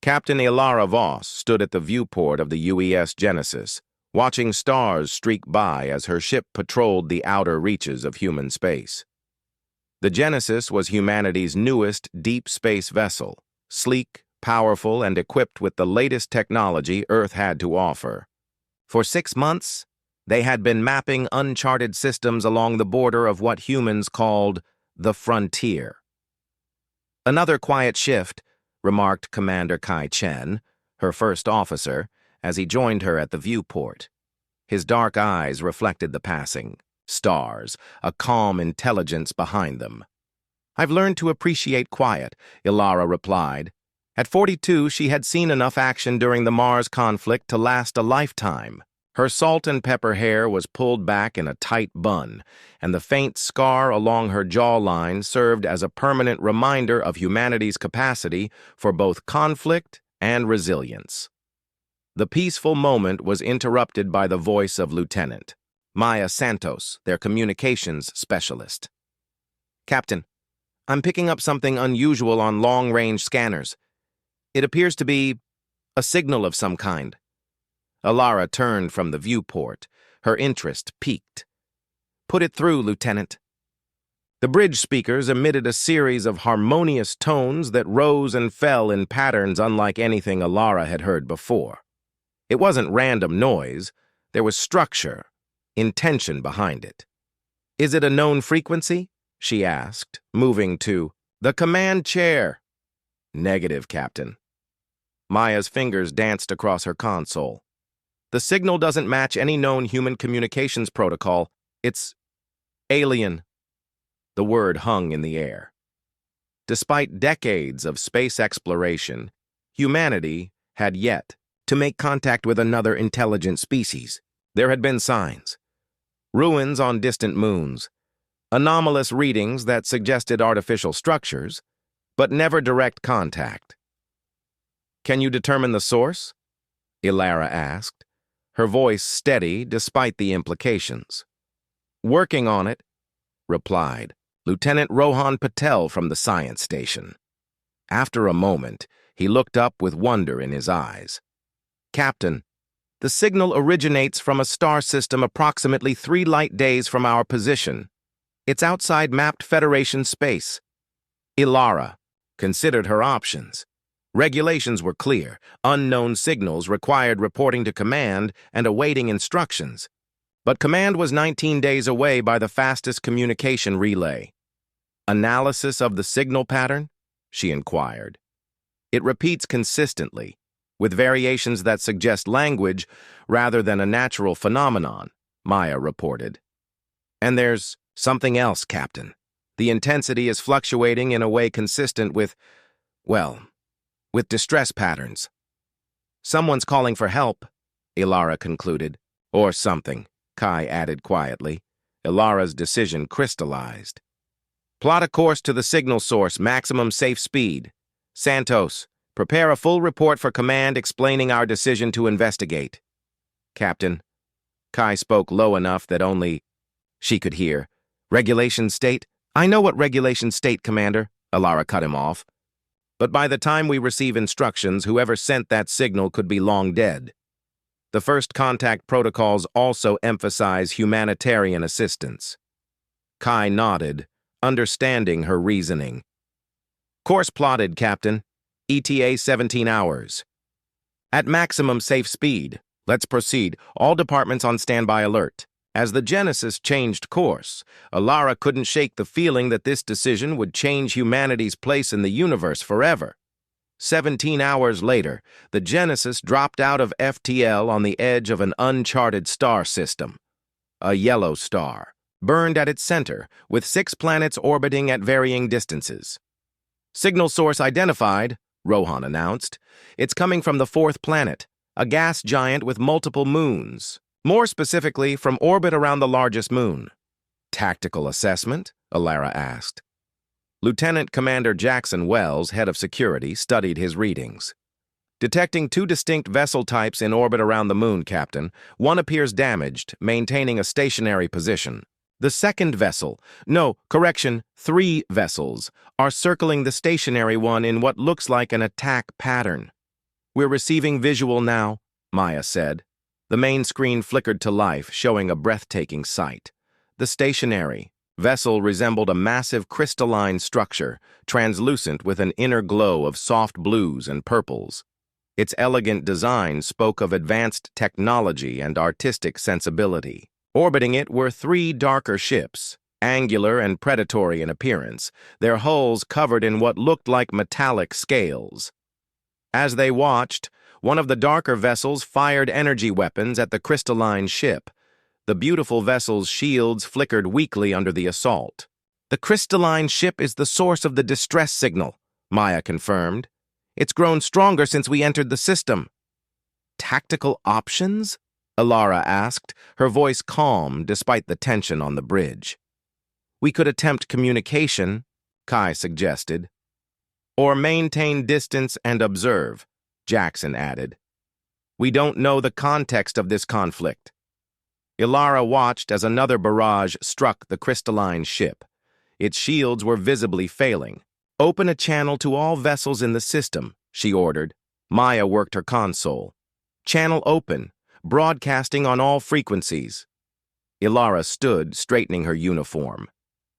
Captain Ilara Voss stood at the viewport of the UES Genesis, watching stars streak by as her ship patrolled the outer reaches of human space. The Genesis was humanity's newest deep space vessel, sleek, powerful, and equipped with the latest technology Earth had to offer. For 6 months, they had been mapping uncharted systems along the border of what humans called the frontier. "Another quiet shift," remarked Commander Kai Chen, her first officer, as he joined her at the viewport. His dark eyes reflected the passing stars, a calm intelligence behind them. "I've learned to appreciate quiet," Ilara replied. At 42, she had seen enough action during the Mars conflict to last a lifetime. Her salt and pepper hair was pulled back in a tight bun, and the faint scar along her jawline served as a permanent reminder of humanity's capacity for both conflict and resilience. The peaceful moment was interrupted by the voice of Lieutenant Maya Santos, their communications specialist. "Captain, I'm picking up something unusual on long-range scanners. It appears to be a signal of some kind." Ilara turned from the viewport, her interest piqued. "Put it through, Lieutenant." The bridge speakers emitted a series of harmonious tones that rose and fell in patterns unlike anything Ilara had heard before. It wasn't random noise, there was structure, intention behind it. "Is it a known frequency?" she asked, moving to the command chair. "Negative, Captain." Maya's fingers danced across her console. "The signal doesn't match any known human communications protocol. It's alien." The word hung in the air. Despite decades of space exploration, humanity had yet to make contact with another intelligent species. There had been signs. Ruins on distant moons, anomalous readings that suggested artificial structures, but never direct contact. "Can you determine the source?" Ilara asked, her voice steady despite the implications. "Working on it," replied Lieutenant Rohan Patel from the science station. After a moment, he looked up with wonder in his eyes. "Captain, the signal originates from a star system approximately 3 light days from our position. It's outside mapped Federation space." Ilara considered her options. Regulations were clear. Unknown signals required reporting to command and awaiting instructions. But command was 19 days away by the fastest communication relay. "Analysis of the signal pattern?" she inquired. "It repeats consistently, with variations that suggest language rather than a natural phenomenon," Maya reported. "And there's something else, Captain. The intensity is fluctuating in a way consistent with, well, with distress patterns." "Someone's calling for help," Ilara concluded. "Or something," Kai added quietly. Ilara's decision crystallized. "Plot a course to the signal source, maximum safe speed. Santos, prepare a full report for command explaining our decision to investigate." "Captain." Kai spoke low enough that only she could hear. "Regulation state?" "I know what regulation state, Commander," Ilara cut him off. "But by the time we receive instructions, whoever sent that signal could be long dead. The first contact protocols also emphasize humanitarian assistance." Kai nodded, understanding her reasoning. "Course plotted, Captain. ETA 17 hours. At maximum safe speed. Let's proceed. All departments on standby alert." As the Genesis changed course, Ilara couldn't shake the feeling that this decision would change humanity's place in the universe forever. 17 hours later, the Genesis dropped out of FTL on the edge of an uncharted star system. A yellow star, burned at its center, with 6 planets orbiting at varying distances. "Signal source identified," Rohan announced. "It's coming from the 4th planet, a gas giant with multiple moons. More specifically, from orbit around the largest moon." "Tactical assessment?" Ilara asked. Lieutenant Commander Jackson Wells, head of security, studied his readings. "Detecting 2 distinct vessel types in orbit around the moon, Captain. One appears damaged, maintaining a stationary position. The second vessel, no, correction, 3 vessels, are circling the stationary one in what looks like an attack pattern." We're receiving visual now, Maya said. The main screen flickered to life, showing a breathtaking sight. The stationary vessel resembled a massive crystalline structure, translucent with an inner glow of soft blues and purples. Its elegant design spoke of advanced technology and artistic sensibility. Orbiting it were 3 darker ships, angular and predatory in appearance, their hulls covered in what looked like metallic scales. As they watched, one of the darker vessels fired energy weapons at the crystalline ship. The beautiful vessel's shields flickered weakly under the assault. The crystalline ship is the source of the distress signal, Maya confirmed. It's grown stronger since we entered the system. Tactical options? Ilara asked, her voice calm despite the tension on the bridge. We could attempt communication, Kai suggested. Or maintain distance and observe, Jackson added. We don't know the context of this conflict. Ilara watched as another barrage struck the crystalline ship. Its shields were visibly failing. Open a channel to all vessels in the system, she ordered. Maya worked her console. Channel open, broadcasting on all frequencies. Ilara stood, straightening her uniform.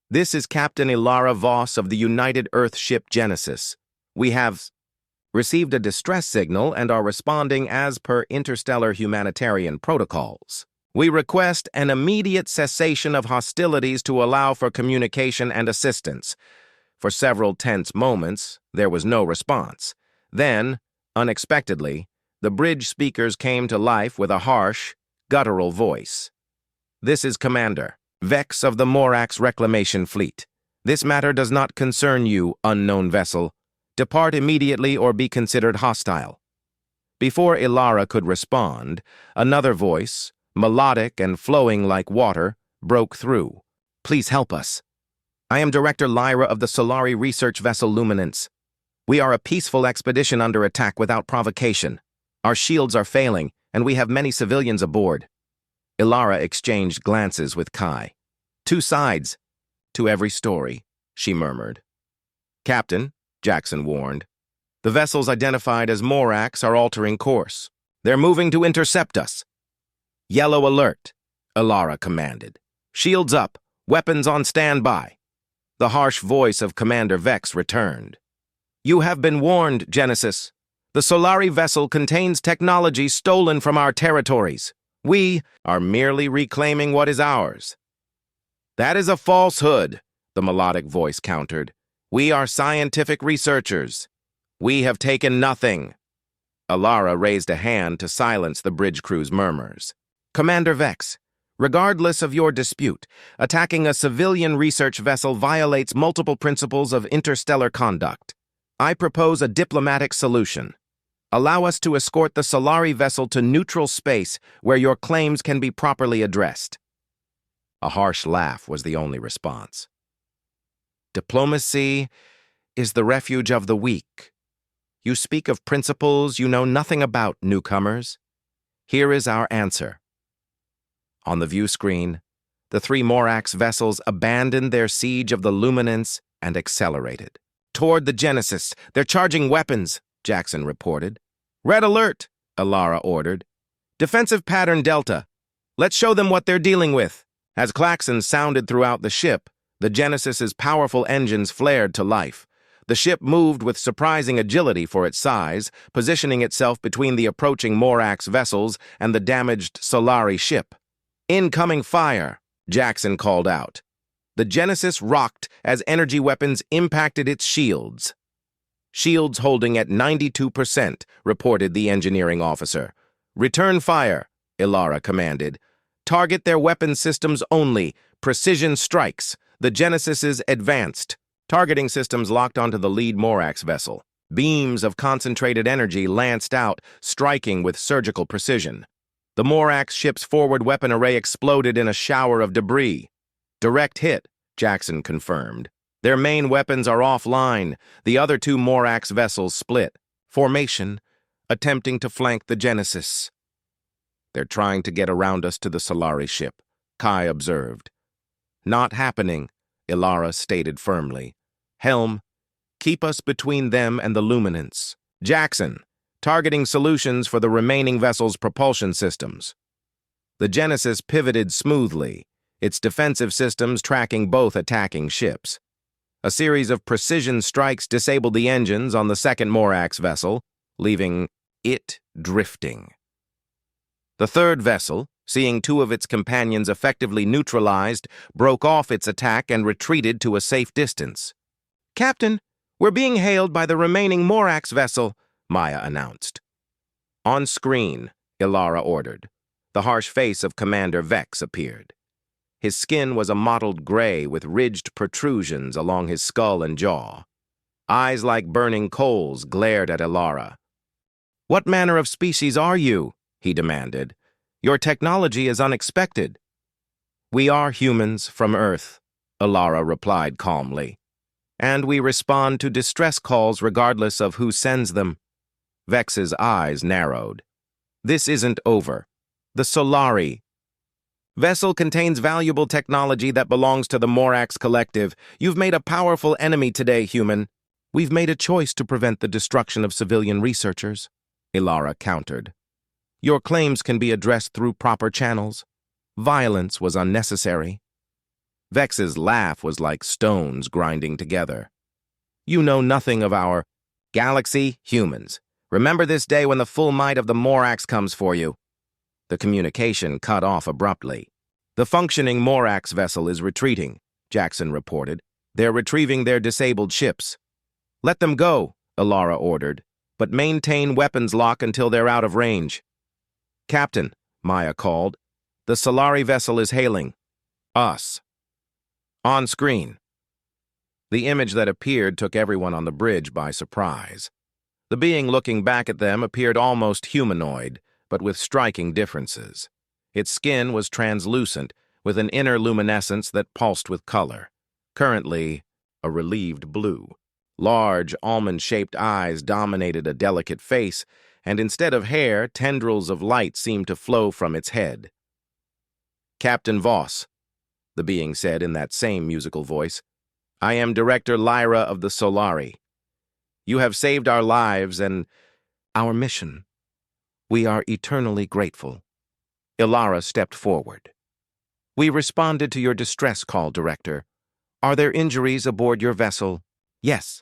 This is Captain Ilara Voss of the United Earth ship Genesis. We have received a distress signal and are responding as per interstellar humanitarian protocols. We request an immediate cessation of hostilities to allow for communication and assistance. For several tense moments, there was no response. Then, unexpectedly, the bridge speakers came to life with a harsh, guttural voice. This is Commander Vex of the Morax Reclamation Fleet. This matter does not concern you, unknown vessel. Depart immediately or be considered hostile. Before Ilara could respond, another voice, melodic and flowing like water, broke through. Please help us. I am Director Lyra of the Solari research vessel Luminance. We are a peaceful expedition under attack without provocation. Our shields are failing, and we have many civilians aboard. Ilara exchanged glances with Kai. 2 sides to every story, she murmured. Captain, Jackson warned, the vessels identified as Morax are altering course. They're moving to intercept us. Yellow alert, Ilara commanded. Shields up, weapons on standby. The harsh voice of Commander Vex returned. You have been warned, Genesis. The Solari vessel contains technology stolen from our territories. We are merely reclaiming what is ours. That is a falsehood, the melodic voice countered. We are scientific researchers. We have taken nothing. Ilara raised a hand to silence the bridge crew's murmurs. Commander Vex, regardless of your dispute, attacking a civilian research vessel violates multiple principles of interstellar conduct. I propose a diplomatic solution. Allow us to escort the Solari vessel to neutral space where your claims can be properly addressed. A harsh laugh was the only response. Diplomacy is the refuge of the weak. You speak of principles you know nothing about, newcomers. Here is our answer. On the view screen, the 3 Morax vessels abandoned their siege of the Luminance and accelerated. Toward the Genesis, they're charging weapons, Jackson reported. Red alert, Ilara ordered. Defensive pattern Delta. Let's show them what they're dealing with. As klaxons sounded throughout the ship, the Genesis's powerful engines flared to life. The ship moved with surprising agility for its size, positioning itself between the approaching Morax vessels and the damaged Solari ship. Incoming fire, Jackson called out. The Genesis rocked as energy weapons impacted its shields. Shields holding at 92%, reported the engineering officer. Return fire, Ilara commanded. Target their weapon systems only. Precision strikes. The Genesis is advanced. Targeting systems locked onto the lead Morax vessel. Beams of concentrated energy lanced out, striking with surgical precision. The Morax ship's forward weapon array exploded in a shower of debris. Direct hit, Jackson confirmed. Their main weapons are offline. The other 2 Morax vessels split. Formation, attempting to flank the Genesis. They're trying to get around us to the Solari ship, Kai observed. Not happening, Ilara stated firmly. Helm, keep us between them and the Luminance. Jackson, targeting solutions for the remaining vessel's propulsion systems. The Genesis pivoted smoothly, its defensive systems tracking both attacking ships. A series of precision strikes disabled the engines on the second Morax vessel, leaving it drifting. The third vessel, seeing two of its companions effectively neutralized, broke off its attack and retreated to a safe distance. "Captain, we're being hailed by the remaining Morax vessel," Maya announced. On screen, Ilara ordered. The harsh face of Commander Vex appeared. His skin was a mottled gray with ridged protrusions along his skull and jaw. Eyes like burning coals glared at Ilara. "What manner of species are you?" he demanded. "Your technology is unexpected." "We are humans from Earth," Ilara replied calmly. "And we respond to distress calls regardless of who sends them." Vex's eyes narrowed. "This isn't over. The Solari vessel contains valuable technology that belongs to the Morax Collective. You've made a powerful enemy today, human." "We've made a choice to prevent the destruction of civilian researchers," Ilara countered. "Your claims can be addressed through proper channels. Violence was unnecessary." Vex's laugh was like stones grinding together. "You know nothing of our galaxy, humans. Remember this day when the full might of the Morax comes for you." The communication cut off abruptly. "The functioning Morax vessel is retreating," Jackson reported. "They're retrieving their disabled ships." "Let them go," Ilara ordered, "but maintain weapons lock until they're out of range." "Captain," Maya called, "the Solari vessel is hailing us." On screen. The image that appeared took everyone on the bridge by surprise. The being looking back at them appeared almost humanoid, but with striking differences. Its skin was translucent, with an inner luminescence that pulsed with color, currently a relieved blue. Large, almond-shaped eyes dominated a delicate face, and instead of hair, tendrils of light seemed to flow from its head. "Captain Voss," the being said in that same musical voice, "I am Director Lyra of the Solari. You have saved our lives and our mission. We are eternally grateful." Ilara stepped forward. "We responded to your distress call, Director. Are there injuries aboard your vessel?" "Yes.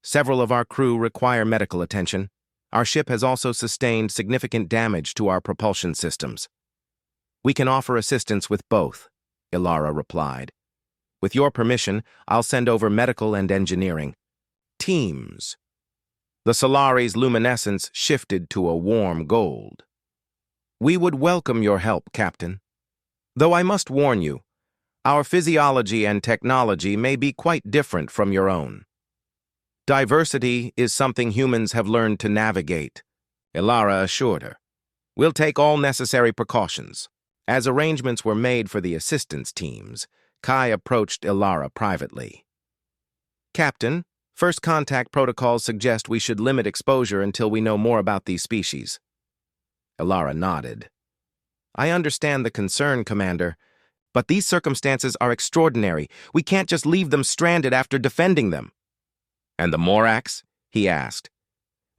Several of our crew require medical attention. Our ship has also sustained significant damage to our propulsion systems." "We can offer assistance with both," Ilara replied. "With your permission, I'll send over medical and engineering teams." The Solari's luminescence shifted to a warm gold. "We would welcome your help, Captain. Though I must warn you, our physiology and technology may be quite different from your own. Diversity is something humans have learned to navigate," Ilara assured her. "We'll take all necessary precautions." As arrangements were made for the assistance teams, Kai approached Ilara privately. "Captain, first contact protocols suggest we should limit exposure until we know more about these species." Ilara nodded. "I understand the concern, Commander, but these circumstances are extraordinary. We can't just leave them stranded after defending them." "And the Morax?" he asked.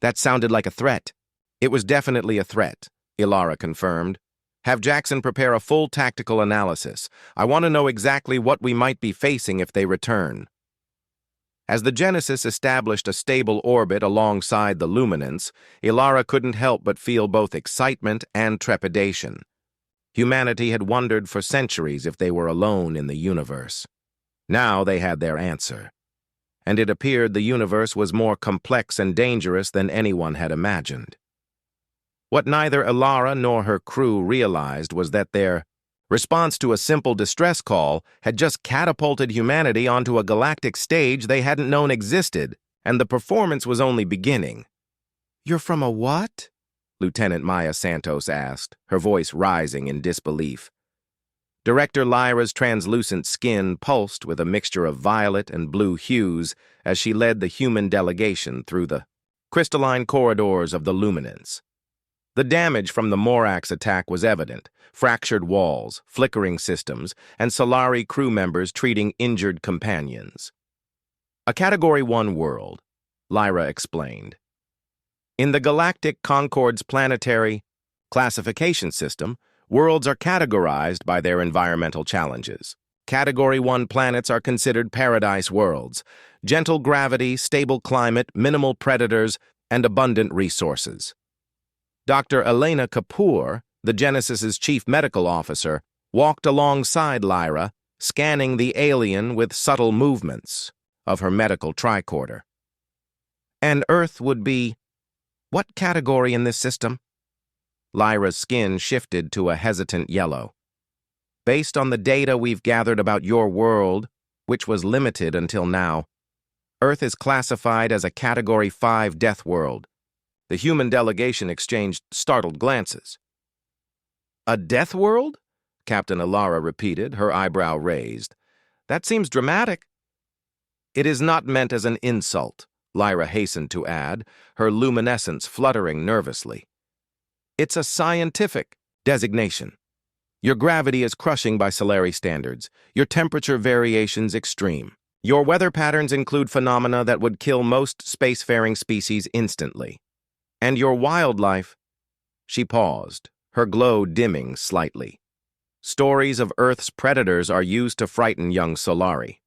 That sounded like a threat. "It was definitely a threat," Ilara confirmed. "Have Jackson prepare a full tactical analysis. I want to know exactly what we might be facing if they return." As the Genesis established a stable orbit alongside the Luminance, Ilara couldn't help but feel both excitement and trepidation. Humanity had wondered for centuries if they were alone in the universe. Now they had their answer. And it appeared the universe was more complex and dangerous than anyone had imagined. What neither Ilara nor her crew realized was that their response to a simple distress call had just catapulted humanity onto a galactic stage they hadn't known existed, and the performance was only beginning. "You're from a what?" Lieutenant Maya Santos asked, her voice rising in disbelief. Director Lyra's translucent skin pulsed with a mixture of violet and blue hues as she led the human delegation through the crystalline corridors of the Luminance. The damage from the Morax attack was evident: fractured walls, flickering systems, and Solari crew members treating injured companions. "A Category 1 world," Lyra explained. In the Galactic Concord's planetary classification system, worlds are categorized by their environmental challenges. Category 1 planets are considered paradise worlds: gentle gravity, stable climate, minimal predators, and abundant resources. Dr. Elena Kapoor, the Genesis's chief medical officer, walked alongside Lyra, scanning the alien with subtle movements of her medical tricorder. And Earth would be what category in this system? Lyra's skin shifted to a hesitant yellow. Based on the data we've gathered about your world, which was limited until now, Earth is classified as a Category 5 death world. The human delegation exchanged startled glances. A death world? Captain Alara repeated, her eyebrow raised. That seems dramatic. It is not meant as an insult, Lyra hastened to add, her luminescence fluttering nervously. It's a scientific designation. Your gravity is crushing by Solari standards, your temperature variations extreme. Your weather patterns include phenomena that would kill most spacefaring species instantly. And your wildlife... She paused, her glow dimming slightly. Stories of Earth's predators are used to frighten young Solari.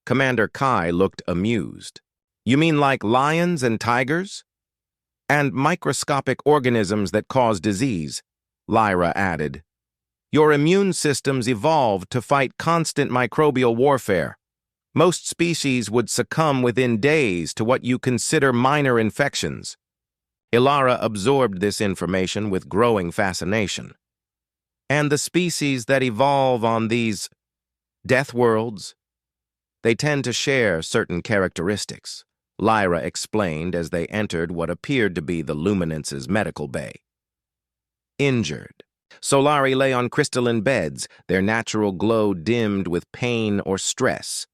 Commander Kai looked amused. You mean like lions and tigers? And microscopic organisms that cause disease, Lyra added. Your immune systems evolved to fight constant microbial warfare. Most species would succumb within days to what you consider minor infections. Ilara absorbed this information with growing fascination. And the species that evolve on these death worlds, they tend to share certain characteristics, Lyra explained as they entered what appeared to be the Luminance's medical bay. Injured, Solari lay on crystalline beds, their natural glow dimmed with pain or stress.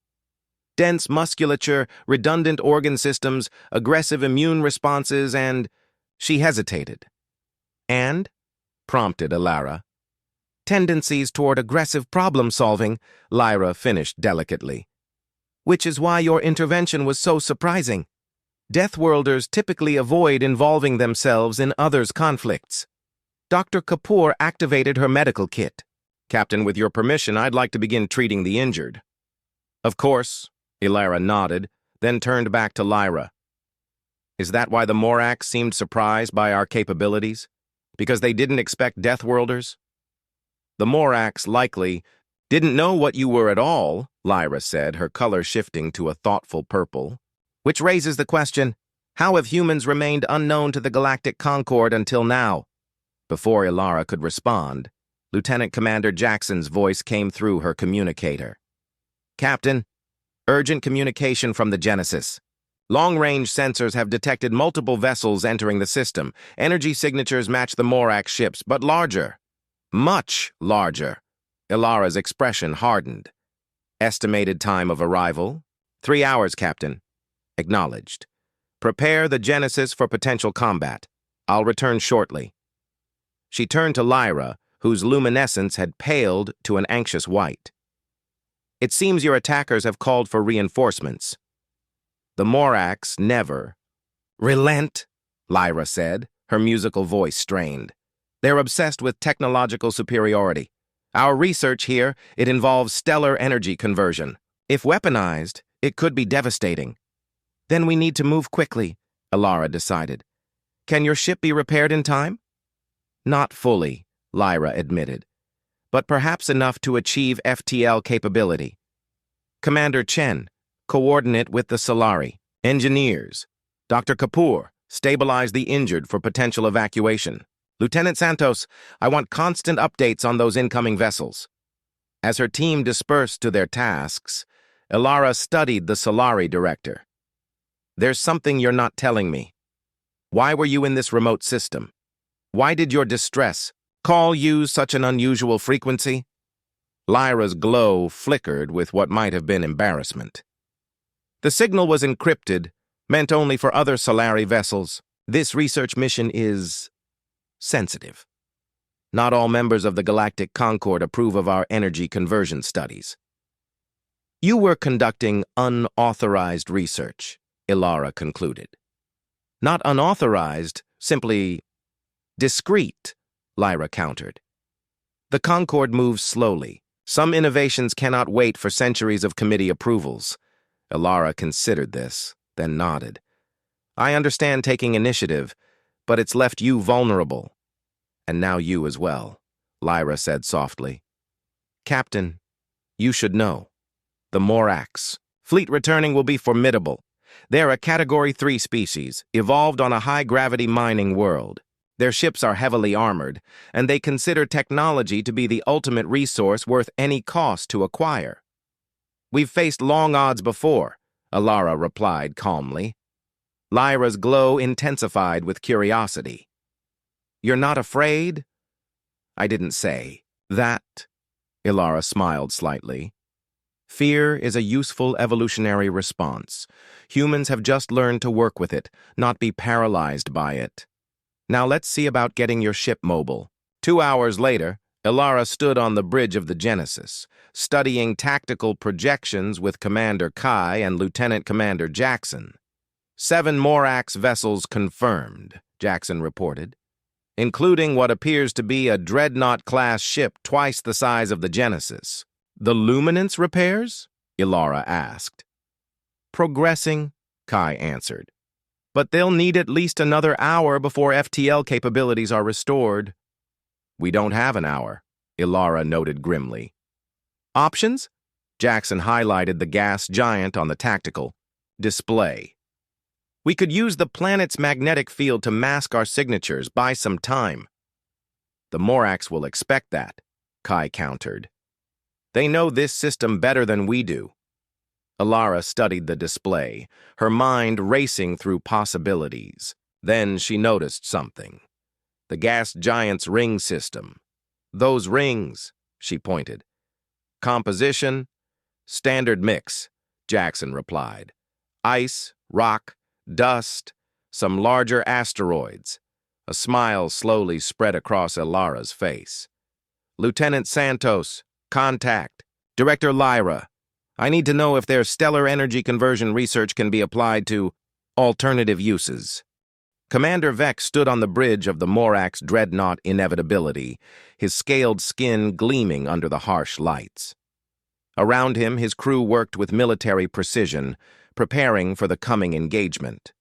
Dense musculature, redundant organ systems, aggressive immune responses, and... She hesitated. And? Prompted Alara. Tendencies toward aggressive problem-solving, Lyra finished delicately. Which is why your intervention was so surprising. Deathworlders typically avoid involving themselves in others' conflicts. Dr. Kapoor activated her medical kit. Captain, with your permission, I'd like to begin treating the injured. Of course, Ilara nodded, then turned back to Lyra. Is that why the Morax seemed surprised by our capabilities? Because they didn't expect Deathworlders? The Morax likely didn't know what you were at all, Lyra said, her color shifting to a thoughtful purple. Which raises the question, how have humans remained unknown to the Galactic Concord until now? Before Ilara could respond, Lieutenant Commander Jackson's voice came through her communicator. Captain, urgent communication from the Genesis. Long-range sensors have detected multiple vessels entering the system. Energy signatures match the Morax ships, but larger. Much larger. Ilara's expression hardened. Estimated time of arrival? 3 hours, Captain. Acknowledged. Prepare the Genesis for potential combat. I'll return shortly. She turned to Lyra, whose luminescence had paled to an anxious white. It seems your attackers have called for reinforcements. The Morax never. Relent, Lyra said, her musical voice strained. They're obsessed with technological superiority. Our research here, it involves stellar energy conversion. If weaponized, it could be devastating. Then we need to move quickly, Ilara decided. Can your ship be repaired in time? Not fully, Lyra admitted, but perhaps enough to achieve FTL capability. Commander Chen, coordinate with the Solari. Engineers. Dr. Kapoor, stabilize the injured for potential evacuation. Lieutenant Santos, I want constant updates on those incoming vessels. As her team dispersed to their tasks, Ilara studied the Solari director. There's something you're not telling me. Why were you in this remote system? Why did your distress call use such an unusual frequency? Lyra's glow flickered with what might have been embarrassment. The signal was encrypted, meant only for other Solari vessels. This research mission is sensitive. Not all members of the Galactic Concord approve of our energy conversion studies. You were conducting unauthorized research, Ilara concluded. Not unauthorized, simply discreet, Lyra countered. The Concorde moves slowly. Some innovations cannot wait for centuries of committee approvals. Ilara considered this, then nodded. I understand taking initiative, but it's left you vulnerable. And now you as well, Lyra said softly. Captain, you should know. The Morax. Fleet returning will be formidable. They're a Category 3 species, evolved on a high-gravity mining world. Their ships are heavily armored, and they consider technology to be the ultimate resource worth any cost to acquire. We've faced long odds before, Ilara replied calmly. Lyra's glow intensified with curiosity. You're not afraid? I didn't say that. Ilara smiled slightly. Fear is a useful evolutionary response. Humans have just learned to work with it, not be paralyzed by it. Now let's see about getting your ship mobile. 2 hours later, Ilara stood on the bridge of the Genesis, studying tactical projections with Commander Kai and Lieutenant Commander Jackson. 7 Morax vessels confirmed, Jackson reported, including what appears to be a Dreadnought-class ship twice the size of the Genesis. The luminance repairs? Ilara asked. Progressing, Kai answered. But they'll need at least another hour before FTL capabilities are restored. We don't have an hour, Ilara noted grimly. Options? Jackson highlighted the gas giant on the tactical display. We could use the planet's magnetic field to mask our signatures, buy some time. The Morax will expect that, Kai countered. They know this system better than we do. Ilara studied the display, her mind racing through possibilities. Then she noticed something. The gas giant's ring system. Those rings, she pointed. Composition? Standard mix, Jackson replied. Ice, rock, dust, some larger asteroids. A smile slowly spread across Ilara's face. Lieutenant Santos, contact. Director Lyra. I need to know if their stellar energy conversion research can be applied to alternative uses. Commander Vex stood on the bridge of the Morax Dreadnought Inevitability, his scaled skin gleaming under the harsh lights. Around him, his crew worked with military precision, preparing for the coming engagement.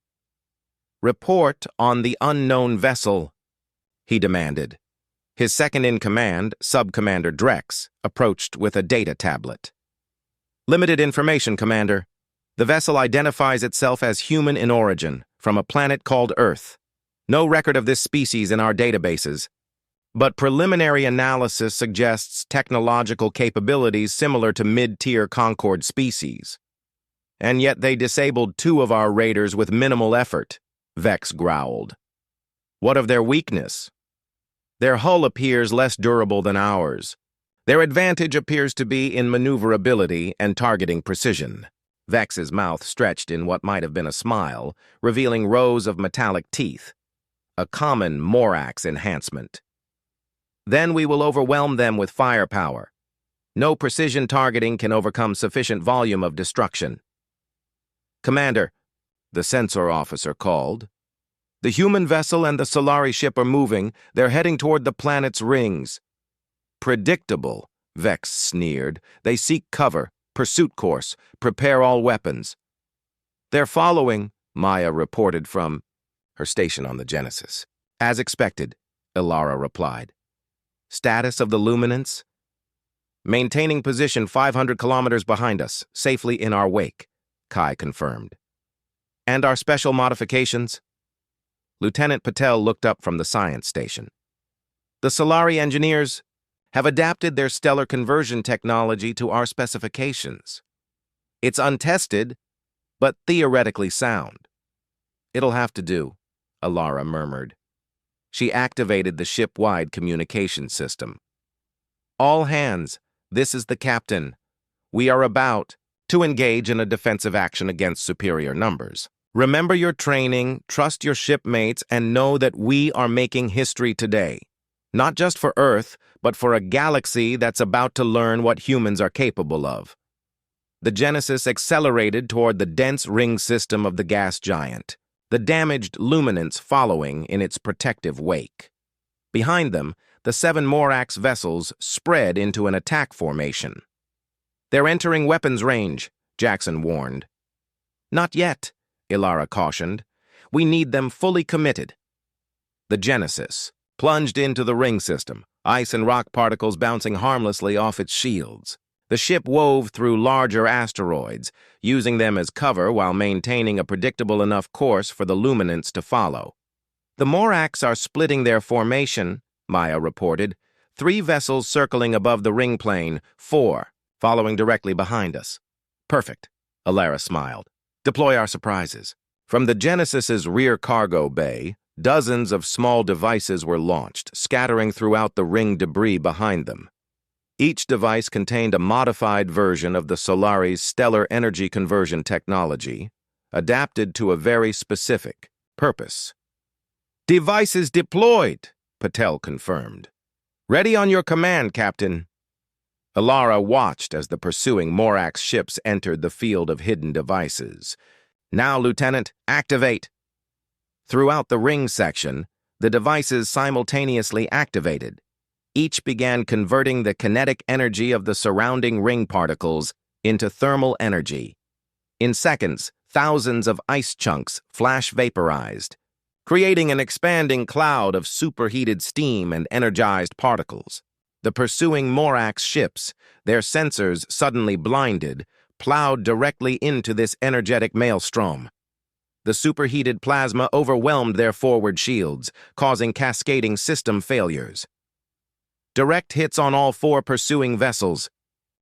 Report on the unknown vessel, he demanded. His second-in-command, Sub-Commander Drex, approached with a data tablet. Limited information, Commander. The vessel identifies itself as human in origin, from a planet called Earth. No record of this species in our databases. But preliminary analysis suggests technological capabilities similar to mid-tier Concorde species. And yet they disabled 2 of our raiders with minimal effort, Vex growled. What of their weakness? Their hull appears less durable than ours. Their advantage appears to be in maneuverability and targeting precision. Vex's mouth stretched in what might have been a smile, revealing rows of metallic teeth. A common Morax enhancement. Then we will overwhelm them with firepower. No precision targeting can overcome sufficient volume of destruction. Commander, the sensor officer called. The human vessel and the Solari ship are moving. They're heading toward the planet's rings. Predictable, Vex sneered. They seek cover, pursuit course, prepare all weapons. They're following, Maya reported from her station on the Genesis. As expected, Ilara replied. Status of the luminance? Maintaining position 500 kilometers behind us, safely in our wake, Kai confirmed. And our special modifications? Lieutenant Patel looked up from the science station. The Solari engineers have adapted their stellar conversion technology to our specifications. It's untested, but theoretically sound. It'll have to do, Ilara murmured. She activated the ship-wide communication system. All hands, this is the captain. We are about to engage in a defensive action against superior numbers. Remember your training, trust your shipmates, and know that we are making history today. Not just for Earth, but for a galaxy that's about to learn what humans are capable of. The Genesis accelerated toward the dense ring system of the gas giant. the damaged luminance following in its protective wake. Behind them, the 7 Morax vessels spread into an attack formation. "They're entering weapons range," Jackson warned. "Not yet," Ilara cautioned. "We need them fully committed." The Genesis plunged into the ring system, ice and rock particles bouncing harmlessly off its shields. The ship wove through larger asteroids, using them as cover while maintaining a predictable enough course for the luminance to follow. "The Morax are splitting their formation," Maya reported. 3 vessels circling above the ring plane, 4 following directly behind us. "Perfect," Ilara smiled. "Deploy our surprises." From the Genesis's rear cargo bay, dozens of small devices were launched, scattering throughout the ring debris behind them. Each device contained a modified version of the Solari's stellar energy conversion technology, adapted to a very specific purpose. "Devices deployed," Patel confirmed. "Ready on your command, Captain." Ilara watched as the pursuing Morax ships entered the field of hidden devices. "Now, Lieutenant, activate." Throughout the ring section, the devices simultaneously activated. Each began converting the kinetic energy of the surrounding ring particles into thermal energy. In seconds, thousands of ice chunks flash vaporized, creating an expanding cloud of superheated steam and energized particles. The pursuing Morax ships, their sensors suddenly blinded, plowed directly into this energetic maelstrom. The superheated plasma overwhelmed their forward shields, causing cascading system failures. "Direct hits on all 4 pursuing vessels,"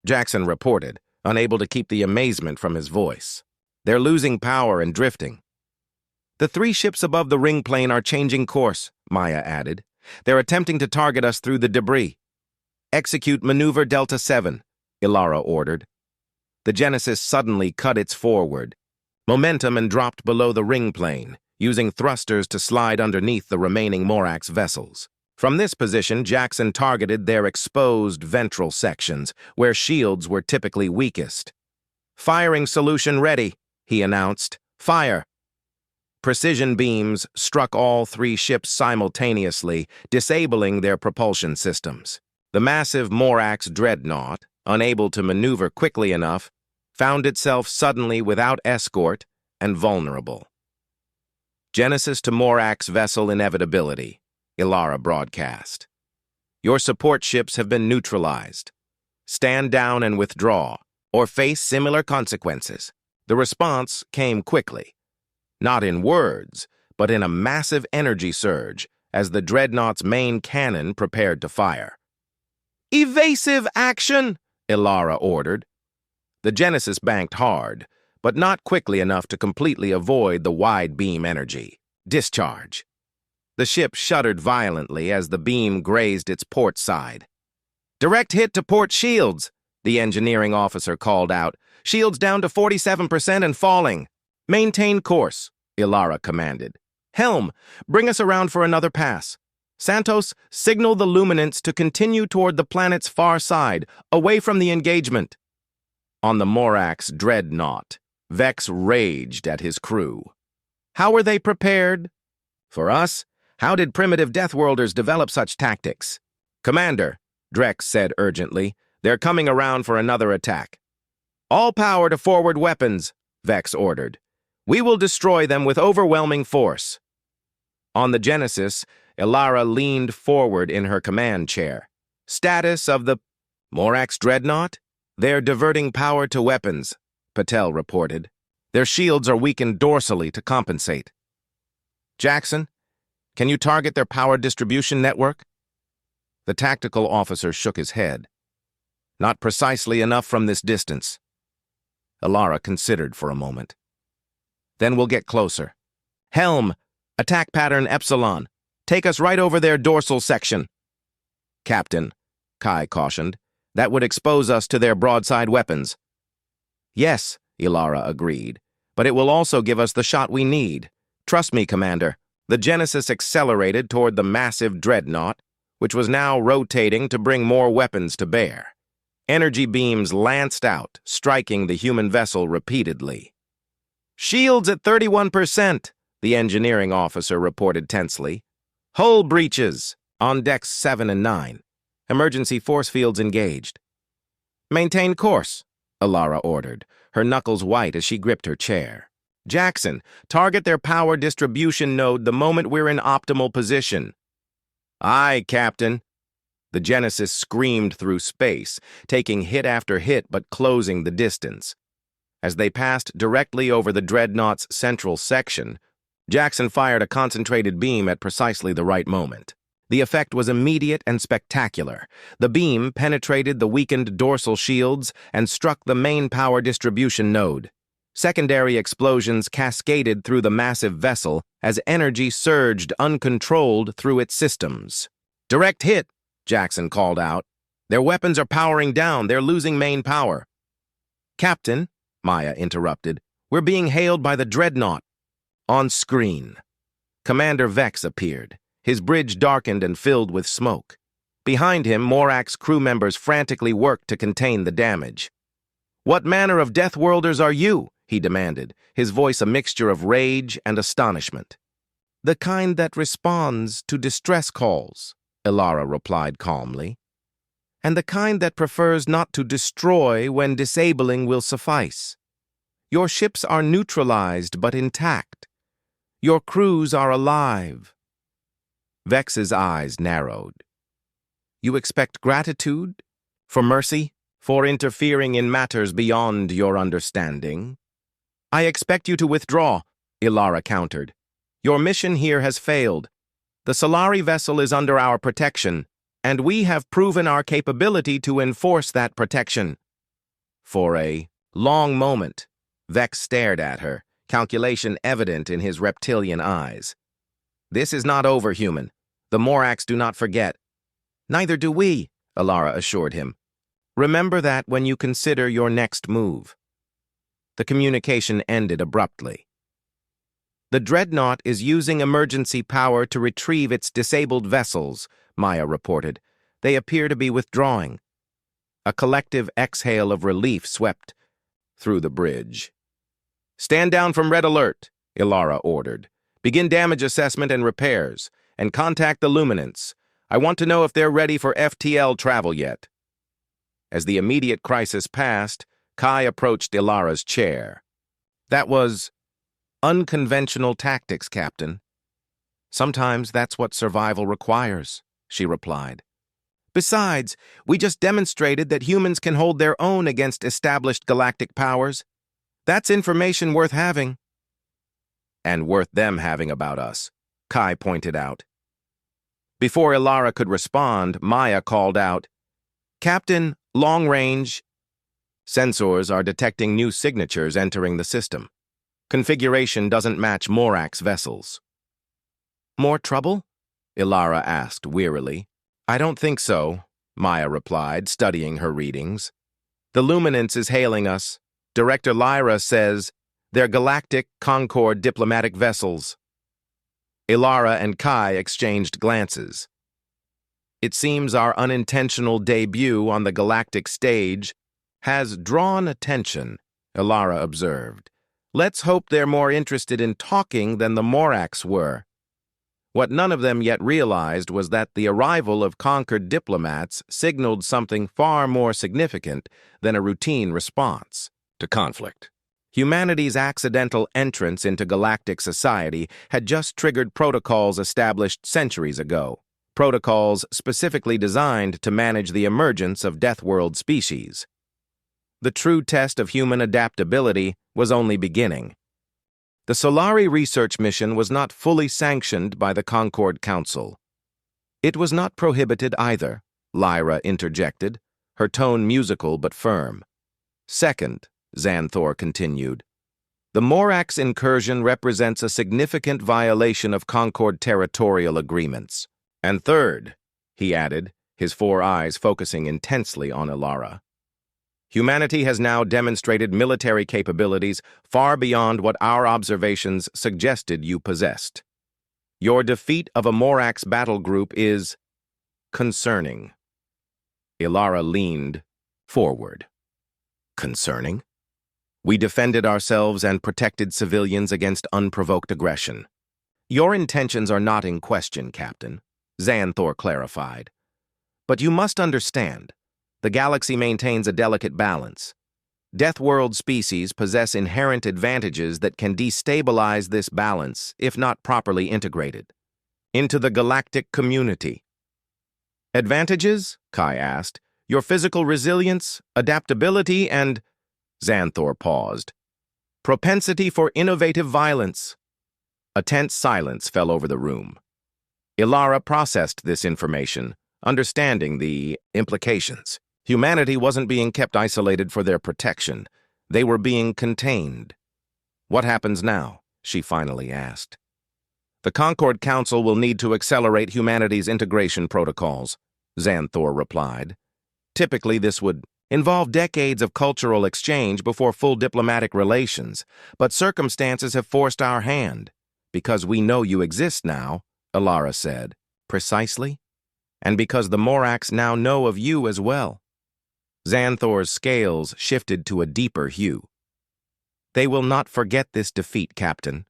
Jackson reported, unable to keep the amazement from his voice. "They're losing power and drifting." "The 3 ships above the ring plane are changing course," Maya added. "They're attempting to target us through the debris." "Execute Maneuver Delta 7, Ilara ordered. The Genesis suddenly cut its forward momentum and dropped below the ring plane, using thrusters to slide underneath the remaining Morax vessels. From this position, Jackson targeted their exposed ventral sections, where shields were typically weakest. "Firing solution ready," he announced. "Fire." Precision beams struck all 3 ships simultaneously, disabling their propulsion systems. The massive Morax dreadnought, unable to maneuver quickly enough, found itself suddenly without escort and vulnerable. "Genesis to Morax vessel inevitability," Ilara broadcast. "Your support ships have been neutralized. Stand down and withdraw, or face similar consequences." The response came quickly. Not in words, but in a massive energy surge as the dreadnought's main cannon prepared to fire. "Evasive action," Ilara ordered. The Genesis banked hard, but not quickly enough to completely avoid the wide beam energy. "Discharge." The ship shuddered violently as the beam grazed its port side. "Direct hit to port shields," the engineering officer called out. "Shields down to 47% and falling." "Maintain course," Ilara commanded. "Helm, bring us around for another pass. Santos, signal the luminance to continue toward the planet's far side, away from the engagement." On the Morax dreadnought, Vex raged at his crew. "How were they prepared?" "For us, how did primitive Deathworlders develop such tactics?" "Commander," Drex said urgently, "they're coming around for another attack." "All power to forward weapons," Vex ordered. "We will destroy them with overwhelming force." On the Genesis, Ilara leaned forward in her command chair. "Status of the Morax dreadnought? They're diverting power to weapons," Patel reported. "Their shields are weakened dorsally to compensate." "Jackson, can you target their power distribution network?" The tactical officer shook his head. "Not precisely enough from this distance." Ilara considered for a moment. "Then we'll get closer. Helm, attack pattern Epsilon. Take us right over their dorsal section." "Captain," Kai cautioned, "that would expose us to their broadside weapons." "Yes," Ilara agreed, "but it will also give us the shot we need. Trust me, Commander." The Genesis accelerated toward the massive dreadnought, which was now rotating to bring more weapons to bear. Energy beams lanced out, striking the human vessel repeatedly. "Shields at 31%, the engineering officer reported tensely. "Hull breaches on decks 7 and 9. Emergency force fields engaged." "Maintain course," Alara ordered, her knuckles white as she gripped her chair. "Jackson, target their power distribution node the moment we're in optimal position." "Aye, Captain." The Genesis screamed through space, taking hit after hit but closing the distance. As they passed directly over the Dreadnought's central section, Jackson fired a concentrated beam at precisely the right moment. The effect was immediate and spectacular. The beam penetrated the weakened dorsal shields and struck the main power distribution node. Secondary explosions cascaded through the massive vessel as energy surged uncontrolled through its systems. "Direct hit," Jackson called out. "Their weapons are powering down. They're losing main power." "Captain," Maya interrupted, "we're being hailed by the Dreadnought." On screen, Commander Vex appeared. His bridge darkened and filled with smoke. Behind him, Morak's crew members frantically worked to contain the damage. "What manner of Deathworlders are you?" he demanded, his voice a mixture of rage and astonishment. "The kind that responds to distress calls," Alara replied calmly. "And the kind that prefers not to destroy when disabling will suffice. Your ships are neutralized but intact. Your crews are alive." Vex's eyes narrowed. "You expect gratitude? For mercy? For interfering in matters beyond your understanding?" "I expect you to withdraw," Ilara countered. "Your mission here has failed. The Solari vessel is under our protection, and we have proven our capability to enforce that protection." For a long moment, Vex stared at her, calculation evident in his reptilian eyes. "This is not over, human. The Moraks do not forget." "Neither do we," Alara assured him. "Remember that when you consider your next move." The communication ended abruptly. "The Dreadnought is using emergency power to retrieve its disabled vessels," Maya reported. "They appear to be withdrawing." A collective exhale of relief swept through the bridge. "Stand down from red alert," Ilara ordered. "Begin damage assessment and repairs, and contact the Luminants. I want to know if they're ready for FTL travel yet." As the immediate crisis passed, Kai approached Ilara's chair. "That was unconventional tactics, Captain." "Sometimes that's what survival requires," she replied. "Besides, we just demonstrated that humans can hold their own against established galactic powers. That's information worth having." "And worth them having about us," Kai pointed out. Before Ilara could respond, Maya called out, "Captain, long range." "Sensors are detecting new signatures entering the system. Configuration doesn't match Morak's vessels." "More trouble?" Ilara asked wearily. "I don't think so," Maya replied, studying her readings. "The Luminance is hailing us. Director Lyra says they're Galactic Concord diplomatic vessels." Ilara and Kai exchanged glances. "It seems our unintentional debut on the galactic stage has drawn attention," Ilara observed. "Let's hope they're more interested in talking than the Moraks were." What none of them yet realized was that the arrival of conquered diplomats signaled something far more significant than a routine response to conflict. Humanity's accidental entrance into galactic society had just triggered protocols established centuries ago, protocols specifically designed to manage the emergence of Deathworld species. The true test of human adaptability was only beginning. The Solari research mission was not fully sanctioned by the Concord Council. "It was not prohibited either," Lyra interjected, her tone musical but firm. "Second," Xanthor continued, "the Morak's incursion represents a significant violation of Concord territorial agreements. And third," he added, his 4 eyes focusing intensely on Ilara, "humanity has now demonstrated military capabilities far beyond what our observations suggested you possessed. Your defeat of a Morak's battle group is concerning." Ilara leaned forward. "Concerning? We defended ourselves and protected civilians against unprovoked aggression. Your intentions are not in question, Captain, Xanthor clarified. But you must understand, the galaxy maintains a delicate balance. Deathworld species possess inherent advantages that can destabilize this balance if not properly integrated into the galactic community. Advantages? Kai asked. Your physical resilience, adaptability, and... Xanthor paused. Propensity for innovative violence. A tense silence fell over the room. Ilara processed this information, understanding the implications. Humanity wasn't being kept isolated for their protection. They were being contained. What happens now? She finally asked. The Concord Council will need to accelerate humanity's integration protocols, Xanthor replied. Typically, this would involve decades of cultural exchange before full diplomatic relations, but circumstances have forced our hand. Because we know you exist now, Ilara said. Precisely? And because the Morax now know of you as well. Xanthor's scales shifted to a deeper hue. They will not forget this defeat, Captain.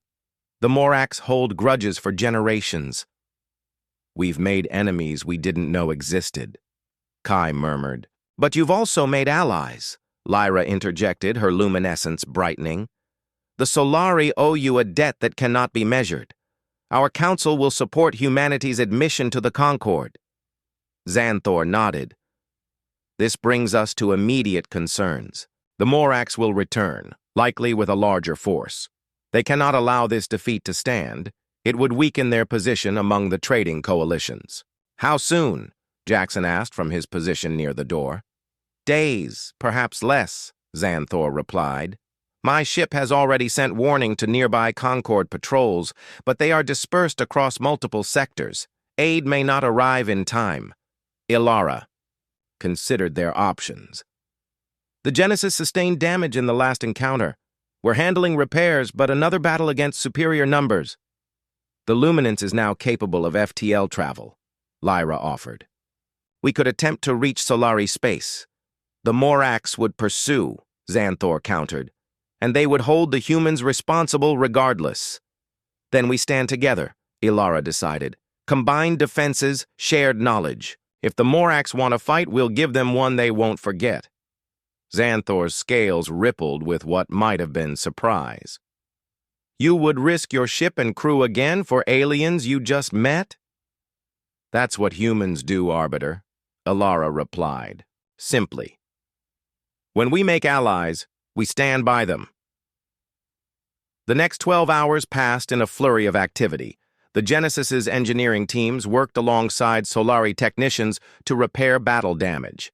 The Morax hold grudges for generations. We've made enemies we didn't know existed, Kai murmured. But you've also made allies, Lyra interjected, her luminescence brightening. The Solari owe you a debt that cannot be measured. Our council will support humanity's admission to the Concord. Xanthor nodded. This brings us to immediate concerns. The Morax will return, likely with a larger force. They cannot allow this defeat to stand. It would weaken their position among the trading coalitions. How soon? Jackson asked from his position near the door. Days, perhaps less, Xanthor replied. My ship has already sent warning to nearby Concord patrols, but they are dispersed across multiple sectors. Aid may not arrive in time. Ilara considered their options. The Genesis sustained damage in the last encounter. We're handling repairs, but another battle against superior numbers. The Luminance is now capable of FTL travel, Lyra offered. We could attempt to reach Solari space. The Morax would pursue, Xanthor countered, and they would hold the humans responsible regardless. Then we stand together, Ilara decided. Combined defenses, shared knowledge. If the Morax want to fight, we'll give them one they won't forget. Xanthor's scales rippled with what might have been surprise. You would risk your ship and crew again for aliens you just met? That's what humans do, Arbiter, Ilara replied, simply. When we make allies, we stand by them. The next 12 hours passed in a flurry of activity. The Genesis's engineering teams worked alongside Solari technicians to repair battle damage.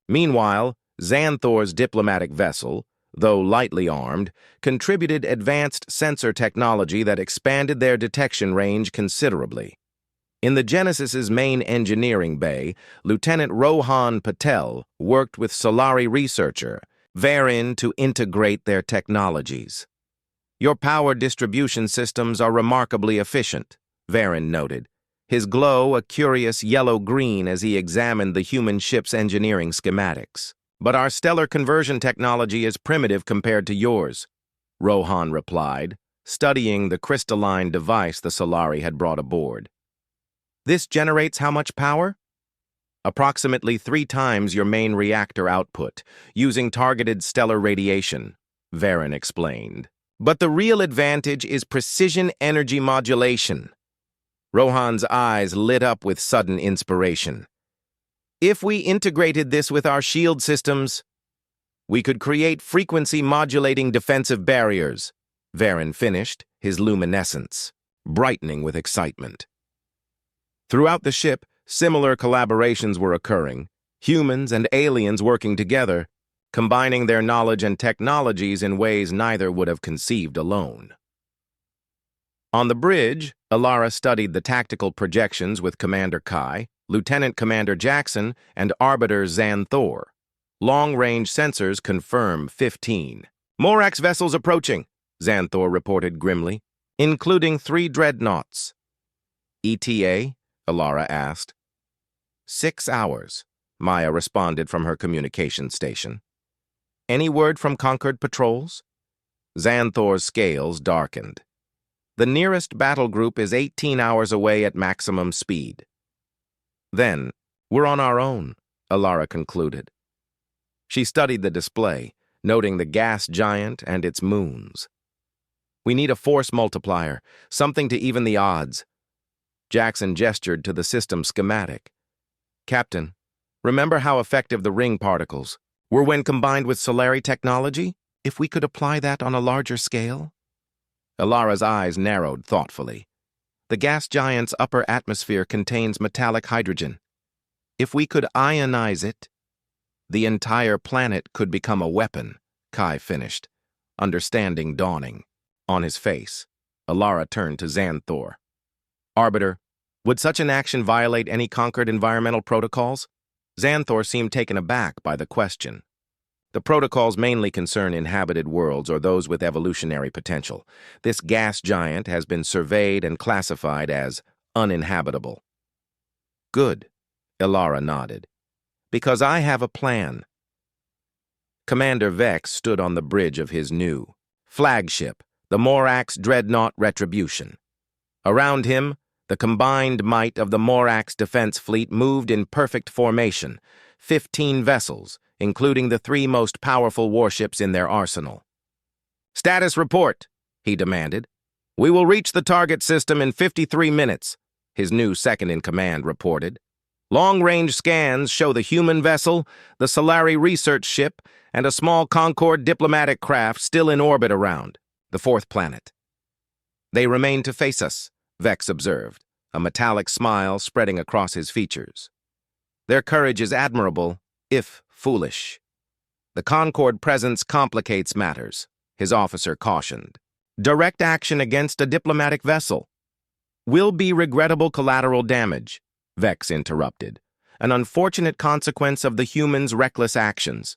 Meanwhile, Xanthor's diplomatic vessel, though lightly armed, contributed advanced sensor technology that expanded their detection range considerably. In the Genesis's main engineering bay, Lieutenant Rohan Patel worked with Solari researcher Varin to integrate their technologies. Your power distribution systems are remarkably efficient, Varin noted, his glow a curious yellow-green as he examined the human ship's engineering schematics. But our stellar conversion technology is primitive compared to yours, Rohan replied, studying the crystalline device the Solari had brought aboard. This generates how much power? Approximately 3 times your main reactor output, using targeted stellar radiation, Varin explained. But the real advantage is precision energy modulation. Rohan's eyes lit up with sudden inspiration. If we integrated this with our shield systems, we could create frequency-modulating defensive barriers, Varin finished, his luminescence brightening with excitement. Throughout the ship, similar collaborations were occurring, humans and aliens working together, combining their knowledge and technologies in ways neither would have conceived alone. On the bridge, Ilara studied the tactical projections with Commander Kai, Lieutenant Commander Jackson, and Arbiter Xanthor. Long-range sensors confirm 15. Morax vessels approaching, Xanthor reported grimly, including 3 dreadnoughts. ETA? Ilara asked. 6 hours, Maya responded from her communication station. Any word from Concord patrols? Xanthor's scales darkened. The nearest battle group is 18 hours away at maximum speed. Then, we're on our own, Alara concluded. She studied the display, noting the gas giant and its moons. We need a force multiplier, something to even the odds. Jackson gestured to the system schematic. Captain, remember how effective the ring particles were when combined with Solari technology? If we could apply that on a larger scale? Alara's eyes narrowed thoughtfully. The gas giant's upper atmosphere contains metallic hydrogen. If we could ionize it, the entire planet could become a weapon, Kai finished, understanding dawning. On his face, Alara turned to Xanthor. Arbiter, would such an action violate any conquered environmental protocols? Xanthor seemed taken aback by the question. The protocols mainly concern inhabited worlds or those with evolutionary potential. This gas giant has been surveyed and classified as uninhabitable. Good, Alara nodded. Because I have a plan. Commander Vex stood on the bridge of his new flagship, the Morax Dreadnought Retribution. Around him, the combined might of the Morax defense fleet moved in perfect formation, 15 vessels, including the 3 most powerful warships in their arsenal. Status report, he demanded. We will reach the target system in 53 minutes, his new second-in-command reported. Long-range scans show the human vessel, the Solari research ship, and a small Concord diplomatic craft still in orbit around the 4th planet. They remain to face us, Vex observed, a metallic smile spreading across his features. Their courage is admirable, if foolish. The Concord presence complicates matters, his officer cautioned. Direct action against a diplomatic vessel will be regrettable collateral damage, Vex interrupted, an unfortunate consequence of the humans' reckless actions.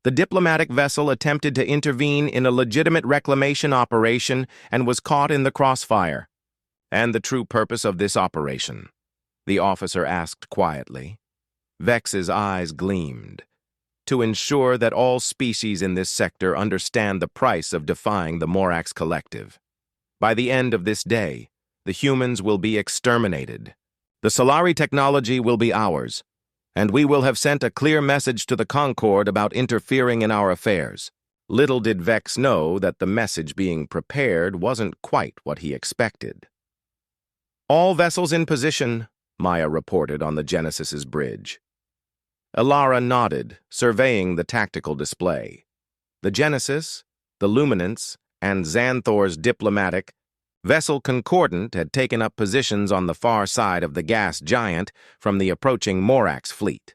The diplomatic vessel attempted to intervene in a legitimate reclamation operation and was caught in the crossfire. And the true purpose of this operation? The officer asked quietly. Vex's eyes gleamed. To ensure that all species in this sector understand the price of defying the Morax Collective. By the end of this day, the humans will be exterminated. The Solari technology will be ours, and we will have sent a clear message to the Concord about interfering in our affairs. Little did Vex know that the message being prepared wasn't quite what he expected. All vessels in position, Maya reported on the Genesis's bridge. Alara nodded, surveying the tactical display. The Genesis, the Luminance, and Xanthor's diplomatic vessel Concordant had taken up positions on the far side of the gas giant from the approaching Morax fleet.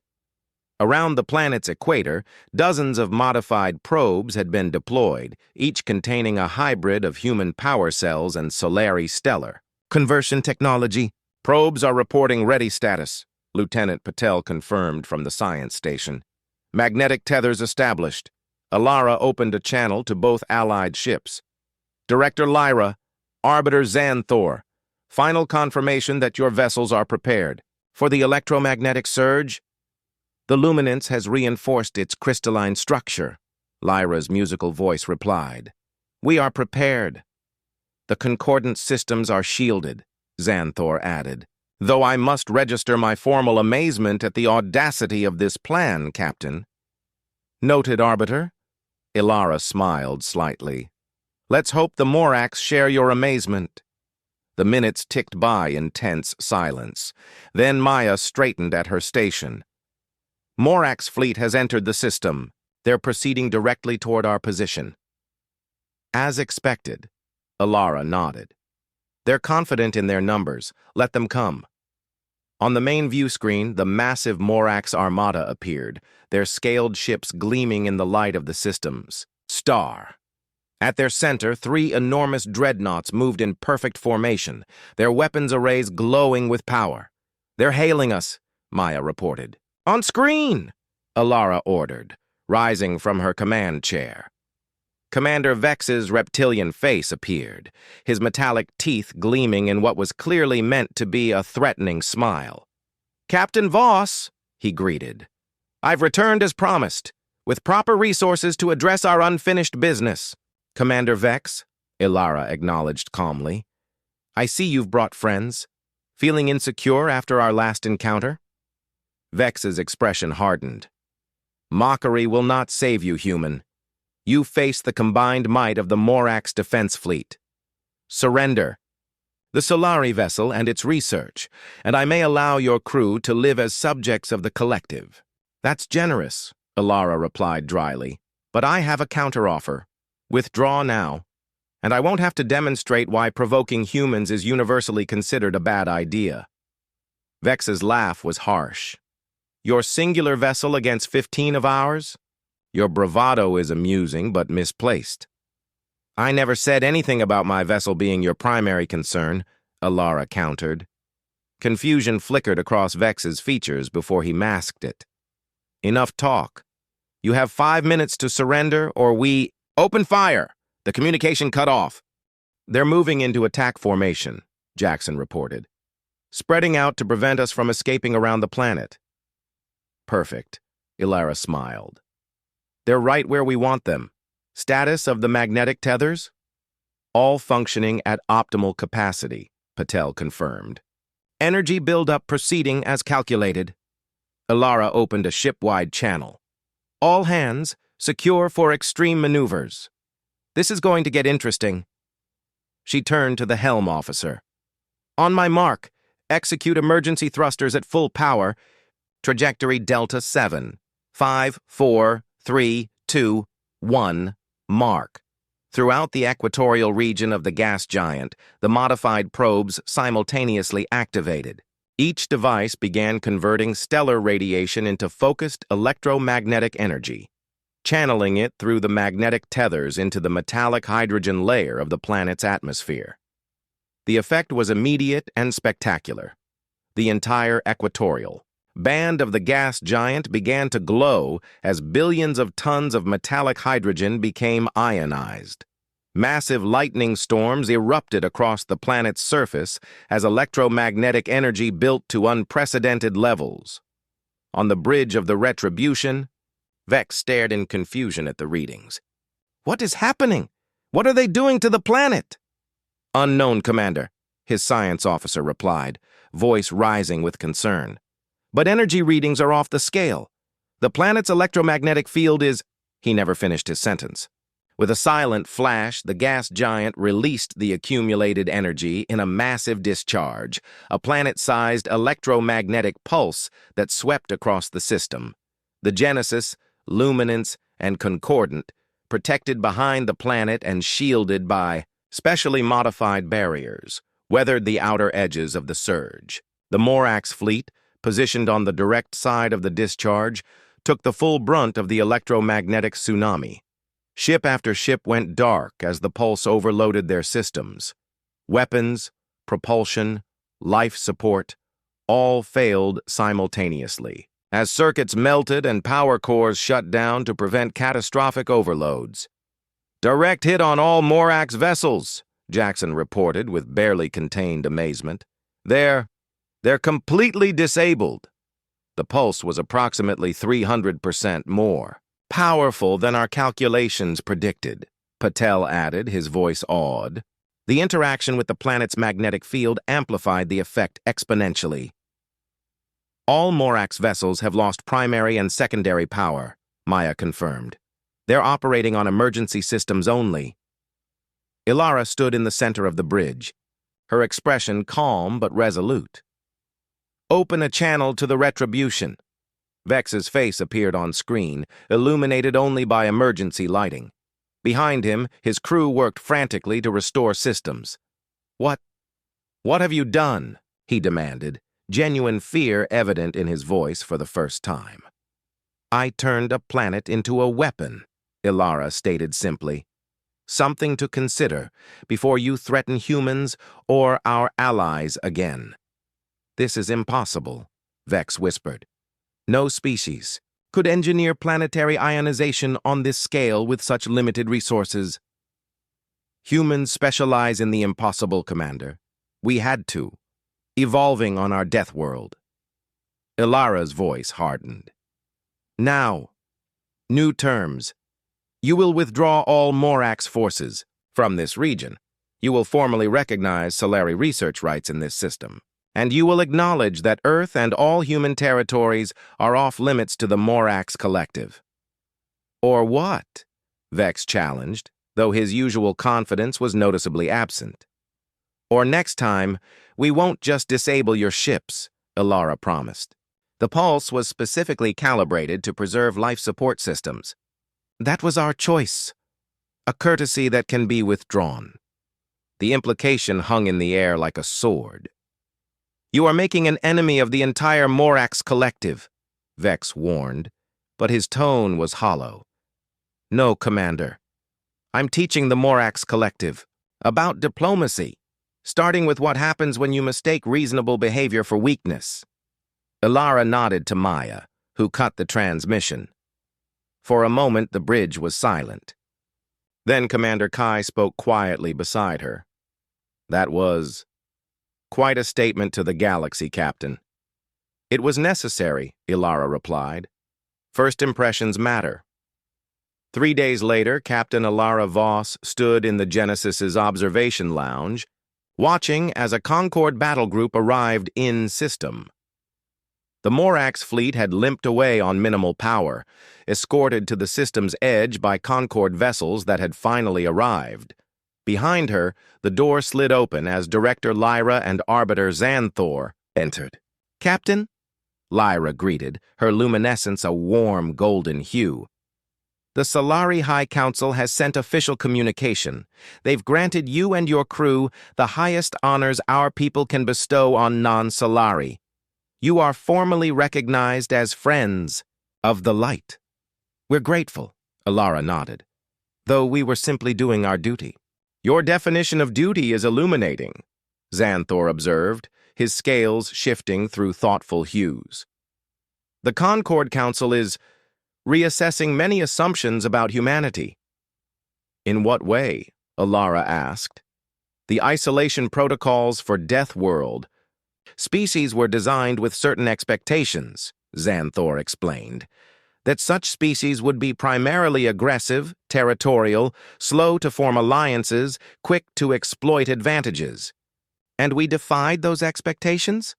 Around the planet's equator, dozens of modified probes had been deployed, each containing a hybrid of human power cells and Solari stellar conversion technology. Probes are reporting ready status, Lieutenant Patel confirmed from the science station. Magnetic tethers established. Alara opened a channel to both allied ships. Director Lyra, Arbiter Xanthor, final confirmation that your vessels are prepared. For the electromagnetic surge? The luminance has reinforced its crystalline structure, Lyra's musical voice replied. We are prepared. The concordant systems are shielded, Xanthor added. Though I must register my formal amazement at the audacity of this plan, Captain. Noted, Arbiter. Alara smiled slightly. Let's hope the Morax share your amazement. The minutes ticked by in tense silence. Then Maya straightened at her station. Morax fleet has entered the system. They're proceeding directly toward our position. As expected, Alara nodded. They're confident in their numbers. Let them come. On the main view screen, the massive Morax armada appeared, their scaled ships gleaming in the light of the system's star. At their center, 3 enormous dreadnoughts moved in perfect formation, their weapons arrays glowing with power. They're hailing us, Maya reported. On screen, Alara ordered, rising from her command chair. Commander Vex's reptilian face appeared, his metallic teeth gleaming in what was clearly meant to be a threatening smile. Captain Voss, he greeted. I've returned as promised, with proper resources to address our unfinished business. Commander Vex, Alara acknowledged calmly. I see you've brought friends. Feeling insecure after our last encounter? Vex's expression hardened. Mockery will not save you, human. You face the combined might of the Morax defense fleet. Surrender. The Solari vessel and its research, and I may allow your crew to live as subjects of the collective. That's generous, Ilara replied dryly, but I have a counteroffer. Withdraw now, and I won't have to demonstrate why provoking humans is universally considered a bad idea. Vex's laugh was harsh. Your singular vessel against 15 of ours? Your bravado is amusing but misplaced. I never said anything about my vessel being your primary concern, Ilara countered. Confusion flickered across Vex's features before he masked it. Enough talk. You have 5 minutes to surrender or we— Open fire! The communication cut off. They're moving into attack formation, Jackson reported. Spreading out to prevent us from escaping around the planet. Perfect, Ilara smiled. They're right where we want them. Status of the magnetic tethers? All functioning at optimal capacity, Patel confirmed. Energy buildup proceeding as calculated. Ilara opened a ship-wide channel. All hands, secure for extreme maneuvers. This is going to get interesting. She turned to the helm officer. On my mark, execute emergency thrusters at full power. Trajectory Delta 7. 5, 4, 3, 2, 1. Mark. Throughout the equatorial region of the gas giant, the modified probes simultaneously activated. Each device began converting stellar radiation into focused electromagnetic energy, channeling it through the magnetic tethers into the metallic hydrogen layer of the planet's atmosphere. The effect was immediate and spectacular. The entire equatorial band of the gas giant began to glow as billions of tons of metallic hydrogen became ionized. Massive lightning storms erupted across the planet's surface as electromagnetic energy built to unprecedented levels. On the bridge of the Retribution, Vex stared in confusion at the readings. What is happening? What are they doing to the planet? Unknown, Commander, his science officer replied, voice rising with concern. But energy readings are off the scale. The planet's electromagnetic field is— He never finished his sentence. With a silent flash, the gas giant released the accumulated energy in a massive discharge, a planet-sized electromagnetic pulse that swept across the system. The Genesis, Luminance, and Concordant, protected behind the planet and shielded by specially modified barriers, weathered the outer edges of the surge. The Morax fleet, positioned on the direct side of the discharge, took the full brunt of the electromagnetic tsunami. Ship after ship went dark as the pulse overloaded their systems. Weapons, propulsion, life support, all failed simultaneously, as circuits melted and power cores shut down to prevent catastrophic overloads. Direct hit on all Morax vessels, Jackson reported with barely contained amazement. They're completely disabled. The pulse was approximately 300% more. Powerful than our calculations predicted, Patel added, his voice awed. The interaction with the planet's magnetic field amplified the effect exponentially. All Morax vessels have lost primary and secondary power, Maya confirmed. They're operating on emergency systems only. Ilara stood in the center of the bridge, her expression calm but resolute. Open a channel to the Retribution. Vex's face appeared on screen, illuminated only by emergency lighting. Behind him, his crew worked frantically to restore systems. What have you done? He demanded, genuine fear evident in his voice for the first time. I turned a planet into a weapon, Ilara stated simply. Something to consider before you threaten humans or our allies again. This is impossible, Vex whispered. No species could engineer planetary ionization on this scale with such limited resources. Humans specialize in the impossible, Commander. We had to, evolving on our death world. Ilara's voice hardened. Now, new terms. You will withdraw all Morax forces from this region. You will formally recognize Solari research rights in this system, and you will acknowledge that Earth and all human territories are off-limits to the Morax Collective. Or what? Vex challenged, though his usual confidence was noticeably absent. Or next time, we won't just disable your ships, Ilara promised. The pulse was specifically calibrated to preserve life support systems. That was our choice, a courtesy that can be withdrawn. The implication hung in the air like a sword. You are making an enemy of the entire Morax Collective, Vex warned, but his tone was hollow. No, Commander. I'm teaching the Morax Collective about diplomacy, starting with what happens when you mistake reasonable behavior for weakness. Ilara nodded to Maya, who cut the transmission. For a moment, the bridge was silent. Then Commander Kai spoke quietly beside her. That was quite a statement to the galaxy, Captain. It was necessary, Ilara replied. First impressions matter. 3 days later, Captain Ilara Voss stood in the Genesis's observation lounge, watching as a Concord battle group arrived in system. The Morax fleet had limped away on minimal power, escorted to the system's edge by Concord vessels that had finally arrived. Behind her, the door slid open as Director Lyra and Arbiter Xanthor entered. Captain? Lyra greeted, her luminescence a warm golden hue. The Solari High Council has sent official communication. They've granted you and your crew the highest honors our people can bestow on non-Solari. You are formally recognized as friends of the light. We're grateful, Ilara nodded, though we were simply doing our duty. Your definition of duty is illuminating, Xanthor observed, his scales shifting through thoughtful hues. The Concord Council is reassessing many assumptions about humanity. In what way? Ilara asked. The isolation protocols for Deathworld. Species were designed with certain expectations, Xanthor explained, that such species would be primarily aggressive, territorial, slow to form alliances, quick to exploit advantages. And we defied those expectations?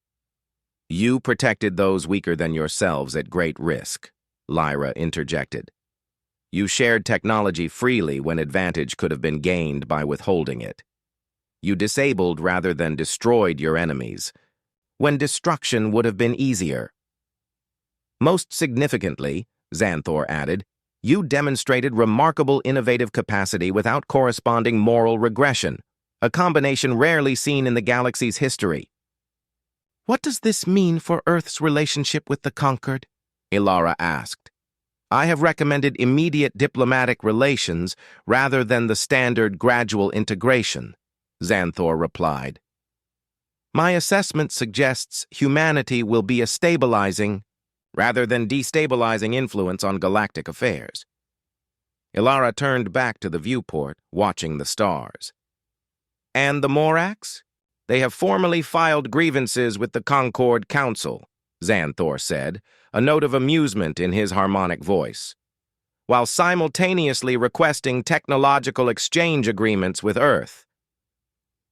You protected those weaker than yourselves at great risk, Lyra interjected. You shared technology freely when advantage could have been gained by withholding it. You disabled rather than destroyed your enemies, when destruction would have been easier. Most significantly, Xanthor added, you demonstrated remarkable innovative capacity without corresponding moral regression, a combination rarely seen in the galaxy's history. What does this mean for Earth's relationship with the conquered? Ilara asked. I have recommended immediate diplomatic relations rather than the standard gradual integration, Xanthor replied. My assessment suggests humanity will be a stabilizing rather than destabilizing influence on galactic affairs. Ilara turned back to the viewport, watching the stars. And the Morax? They have formally filed grievances with the Concord Council, Xanthor said, a note of amusement in his harmonic voice, while simultaneously requesting technological exchange agreements with Earth.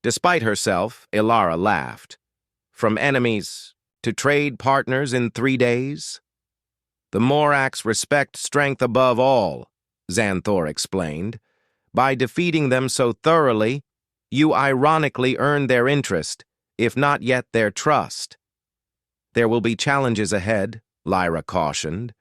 Despite herself, Ilara laughed. From enemies to trade partners in 3 days? The Morax respect strength above all, Xanthor explained. By defeating them so thoroughly, you ironically earned their interest, if not yet their trust. There will be challenges ahead, Lyra cautioned,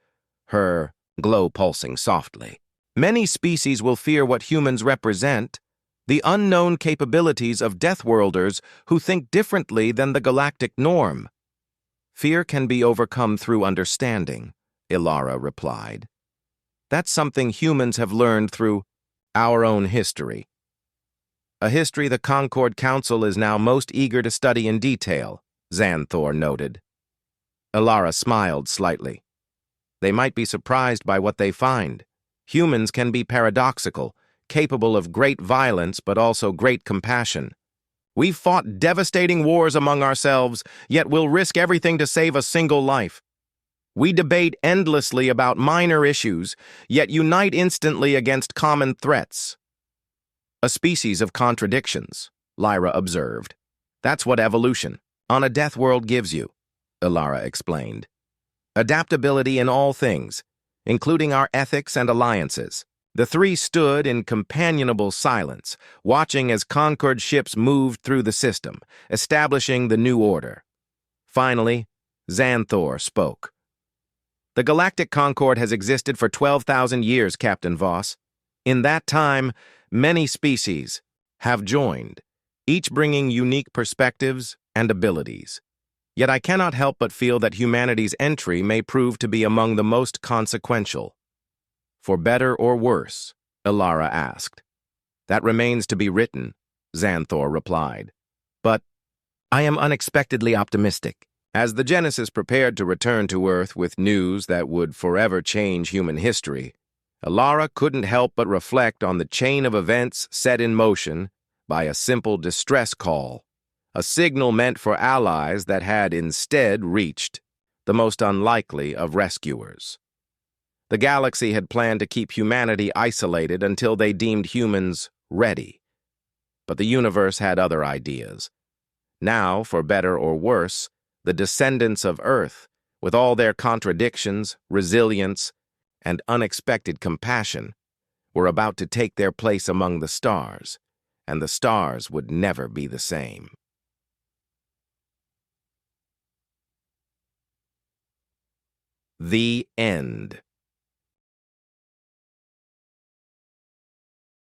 her glow pulsing softly. Many species will fear what humans represent, the unknown capabilities of Deathworlders who think differently than the galactic norm. Fear can be overcome through understanding, Ilara replied. That's something humans have learned through our own history. A history the Concord Council is now most eager to study in detail, Xanthor noted. Ilara smiled slightly. They might be surprised by what they find. Humans can be paradoxical, capable of great violence but also great compassion. We've fought devastating wars among ourselves, yet we'll risk everything to save a single life. We debate endlessly about minor issues, yet unite instantly against common threats. A species of contradictions, Lyra observed. That's what evolution, on a death world, gives you, Ilara explained. Adaptability in all things, including our ethics and alliances. The three stood in companionable silence, watching as Concord ships moved through the system, establishing the new order. Finally, Xanthor spoke. The Galactic Concord has existed for 12,000 years, Captain Voss. In that time, many species have joined, each bringing unique perspectives and abilities. Yet I cannot help but feel that humanity's entry may prove to be among the most consequential. For better or worse, Ilara asked. That remains to be written, Xanthor replied. But I am unexpectedly optimistic. As the Genesis prepared to return to Earth with news that would forever change human history, Ilara couldn't help but reflect on the chain of events set in motion by a simple distress call, a signal meant for allies that had instead reached the most unlikely of rescuers. The galaxy had planned to keep humanity isolated until they deemed humans ready. But the universe had other ideas. Now, for better or worse, the descendants of Earth, with all their contradictions, resilience, and unexpected compassion, were about to take their place among the stars, and the stars would never be the same. The end.